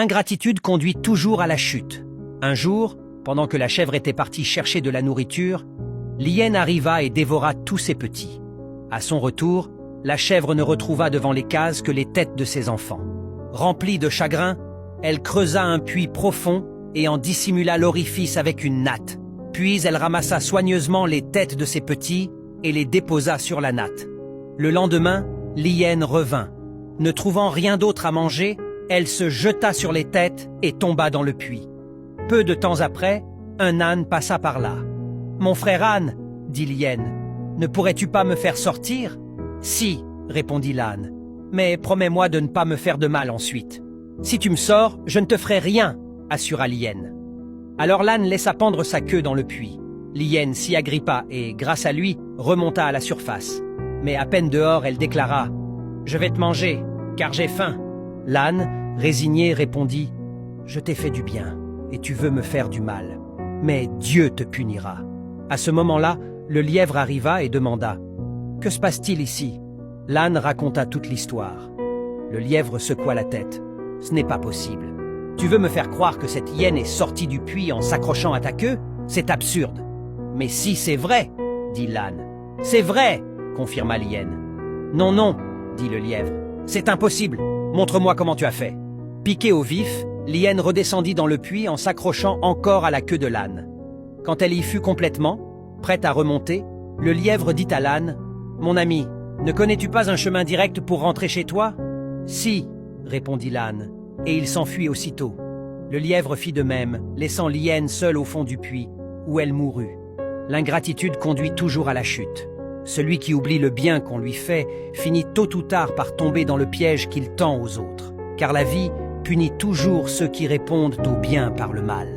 L'ingratitude conduit toujours à la chute. Un jour, pendant que la chèvre était partie chercher de la nourriture, l'hyène arriva et dévora tous ses petits. À son retour, la chèvre ne retrouva devant les cases que les têtes de ses enfants. Remplie de chagrin, elle creusa un puits profond et en dissimula l'orifice avec une natte. Puis elle ramassa soigneusement les têtes de ses petits et les déposa sur la natte. Le lendemain, l'hyène revint. Ne trouvant rien d'autre à manger, elle se jeta sur les têtes et tomba dans le puits. Peu de temps après, un âne passa par là. « Mon frère âne, dit l'hyène, ne pourrais-tu pas me faire sortir ?»« Si, répondit l'âne, mais promets-moi de ne pas me faire de mal ensuite. »« Si tu me sors, je ne te ferai rien, assura l'hyène. Alors l'âne laissa pendre sa queue dans le puits. L'hyène s'y agrippa et, grâce à lui, remonta à la surface. Mais à peine dehors, elle déclara « Je vais te manger, car j'ai faim. » L'âne, résigné, répondit « Je t'ai fait du bien, et tu veux me faire du mal. Mais Dieu te punira. » À ce moment-là, le lièvre arriva et demanda « Que se passe-t-il ici ?» L'âne raconta toute l'histoire. Le lièvre secoua la tête. « Ce n'est pas possible. Tu veux me faire croire que cette hyène est sortie du puits en s'accrochant à ta queue? C'est absurde. »« Mais si c'est vrai, dit l'âne. »« C'est vrai, confirma l'hyène. »« Non, non, dit le lièvre. C'est impossible. Montre-moi comment tu as fait. » Piquée au vif, l'hyène redescendit dans le puits en s'accrochant encore à la queue de l'âne. Quand elle y fut complètement, prête à remonter, le lièvre dit à l'âne « Mon ami, ne connais-tu pas un chemin direct pour rentrer chez toi ?»« Si, répondit l'âne, et il s'enfuit aussitôt. Le lièvre fit de même, laissant l'hyène seule au fond du puits, où elle mourut. L'ingratitude conduit toujours à la chute. Celui qui oublie le bien qu'on lui fait finit tôt ou tard par tomber dans le piège qu'il tend aux autres. Car la vie punit toujours ceux qui répondent au bien par le mal.